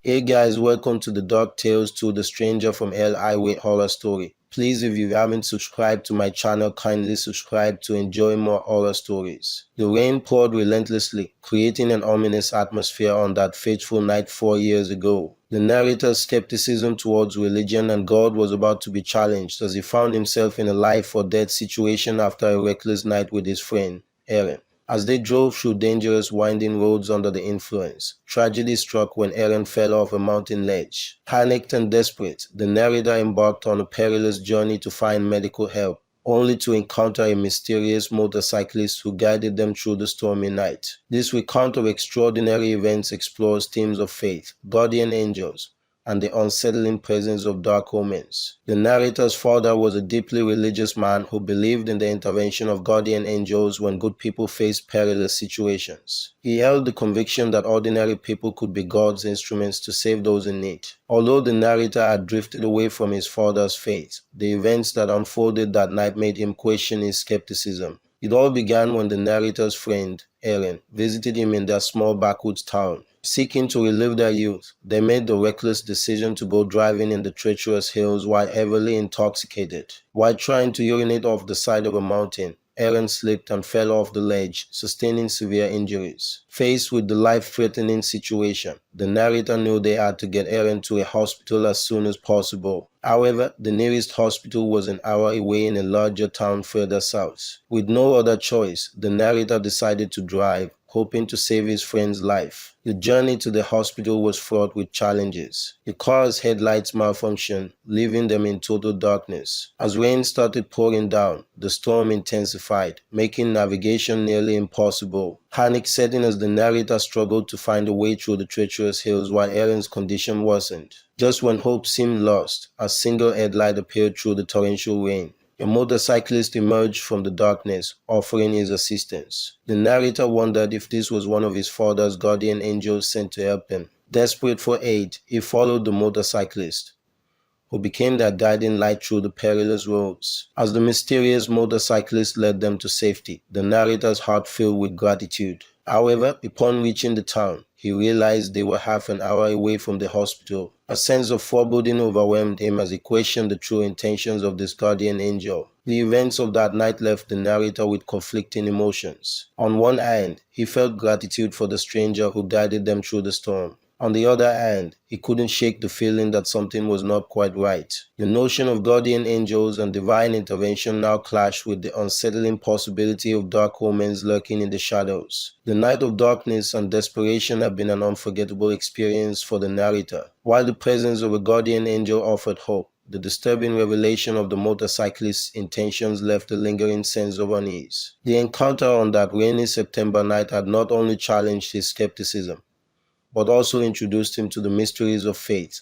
Hey guys, welcome to the Dark Tales to the Stranger from Hell Highway horror story. Please, if you haven't subscribed to my channel, kindly subscribe to enjoy more horror stories. The rain poured relentlessly, creating an ominous atmosphere on that fateful night 4 years ago. The narrator's skepticism towards religion and God was about to be challenged as he found himself in a life or death situation after a reckless night with his friend, Aaron. As they drove through dangerous winding roads under the influence, tragedy struck when Aaron fell off a mountain ledge. Panicked and desperate, the narrator embarked on a perilous journey to find medical help, only to encounter a mysterious motorcyclist who guided them through the stormy night. This recount of extraordinary events explores themes of faith, guardian angels, and the unsettling presence of dark omens. The narrator's father was a deeply religious man who believed in the intervention of guardian angels when good people faced perilous situations. He held the conviction that ordinary people could be God's instruments to save those in need. Although the narrator had drifted away from his father's faith, the events that unfolded that night made him question his skepticism. It all began when the narrator's friend, Aaron, visited him in their small backwoods town. Seeking to relive their youth, they made the reckless decision to go driving in the treacherous hills while heavily intoxicated. While trying to urinate off the side of a mountain, Aaron slipped and fell off the ledge, sustaining severe injuries. Faced with the life-threatening situation, the narrator knew they had to get Aaron to a hospital as soon as possible. However, the nearest hospital was an hour away in a larger town further south. With no other choice, the narrator decided to drive, hoping to save his friend's life. The journey to the hospital was fraught with challenges. The car's headlights malfunctioned, leaving them in total darkness. As rain started pouring down, the storm intensified, making navigation nearly impossible. Panic set in as the narrator struggled to find a way through the treacherous hills while Aaron's condition worsened. Just when hope seemed lost, a single headlight appeared through the torrential rain. A motorcyclist emerged from the darkness, offering his assistance. The narrator wondered if this was one of his father's guardian angels sent to help him. Desperate for aid, he followed the motorcyclist, who became their guiding light through the perilous roads. As the mysterious motorcyclist led them to safety, the narrator's heart filled with gratitude. However, upon reaching the town, he realized they were half an hour away from the hospital. A sense of foreboding overwhelmed him as he questioned the true intentions of this guardian angel. The events of that night left the narrator with conflicting emotions. On one hand, he felt gratitude for the stranger who guided them through the storm. On the other hand, he couldn't shake the feeling that something was not quite right. The notion of guardian angels and divine intervention now clashed with the unsettling possibility of dark omens lurking in the shadows. The night of darkness and desperation had been an unforgettable experience for the narrator. While the presence of a guardian angel offered hope, the disturbing revelation of the motorcyclist's intentions left a lingering sense of unease. The encounter on that rainy September night had not only challenged his skepticism, but also introduced him to the mysteries of faith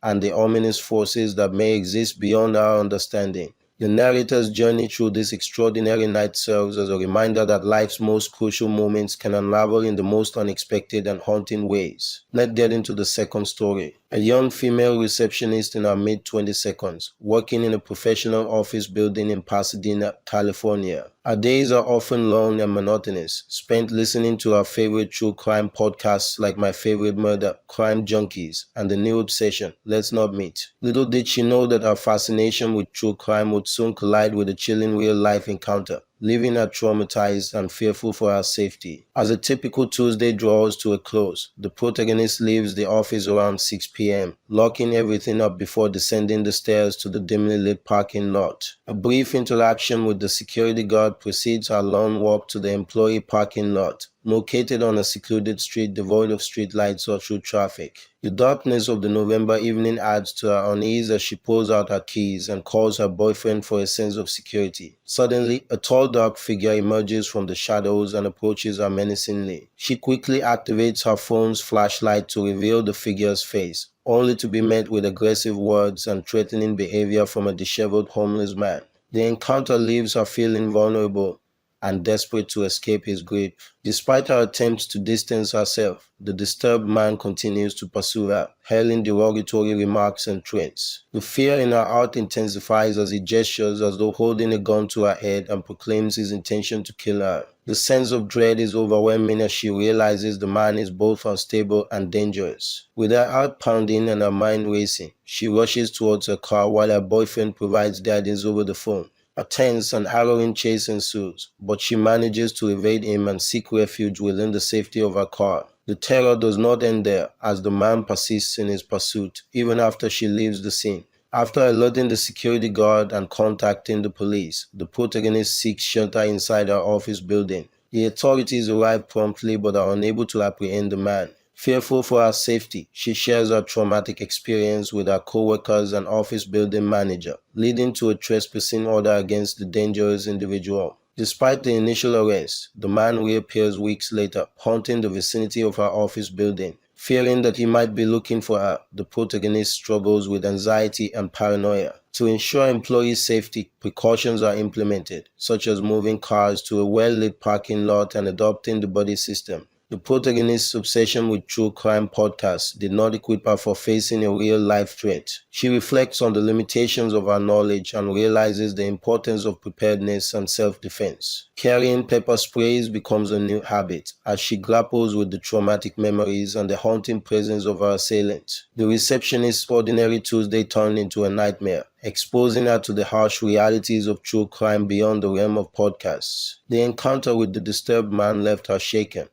and the ominous forces that may exist beyond our understanding. The narrator's journey through this extraordinary night serves as a reminder that life's most crucial moments can unravel in the most unexpected and haunting ways. Let's get into the second story. A young female receptionist in her mid-20s, working in a professional office building in Pasadena, California. Her days are often long and monotonous, spent listening to her favorite true crime podcasts like My Favorite Murder, Crime Junkies, and the new obsession, Let's Not Meet. Little did she know that her fascination with true crime would soon collide with a chilling real-life encounter, leaving her traumatized and fearful for her safety. As a typical Tuesday draws to a close, the protagonist leaves the office around 6 p.m., locking everything up before descending the stairs to the dimly lit parking lot. A brief interaction with the security guard precedes her long walk to the employee parking lot, located on a secluded street devoid of streetlights or through traffic. The darkness of the November evening adds to her unease as she pulls out her keys and calls her boyfriend for a sense of security. Suddenly, a tall dark figure emerges from the shadows and approaches her menacingly. She quickly activates her phone's flashlight to reveal the figure's face, only to be met with aggressive words and threatening behavior from a disheveled homeless man. The encounter leaves her feeling vulnerable and desperate to escape his grip. Despite her attempts to distance herself, the disturbed man continues to pursue her, hurling derogatory remarks and threats. The fear in her heart intensifies as he gestures as though holding a gun to her head and proclaims his intention to kill her. The sense of dread is overwhelming as she realizes the man is both unstable and dangerous. With her heart pounding and her mind racing, she rushes towards her car while her boyfriend provides guidance over the phone. A tense and harrowing chase ensues, but she manages to evade him and seek refuge within the safety of her car. The terror does not end there, as the man persists in his pursuit even after she leaves the scene. After alerting the security guard and contacting the police, the protagonist seeks shelter inside her office building. The authorities arrive promptly but are unable to apprehend the man. Fearful for her safety, she shares her traumatic experience with her co-workers and office building manager, leading to a trespassing order against the dangerous individual. Despite the initial arrest, the man reappears weeks later, haunting the vicinity of her office building. Fearing that he might be looking for her, the protagonist struggles with anxiety and paranoia. To ensure employee safety, precautions are implemented, such as moving cars to a well-lit parking lot and adopting the buddy system. The protagonist's obsession with true crime podcasts did not equip her for facing a real-life threat. She reflects on the limitations of her knowledge and realizes the importance of preparedness and self-defense. Carrying pepper sprays becomes a new habit as she grapples with the traumatic memories and the haunting presence of her assailant. The receptionist's ordinary Tuesday turned into a nightmare, exposing her to the harsh realities of true crime beyond the realm of podcasts. The encounter with the disturbed man left her shaken,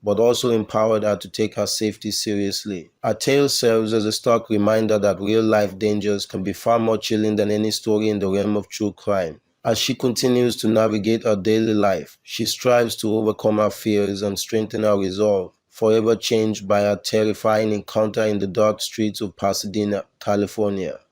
but also empowered her to take her safety seriously. Her tale serves as a stark reminder that real-life dangers can be far more chilling than any story in the realm of true crime. As she continues to navigate her daily life, she strives to overcome her fears and strengthen her resolve, forever changed by her terrifying encounter in the dark streets of Pasadena, California.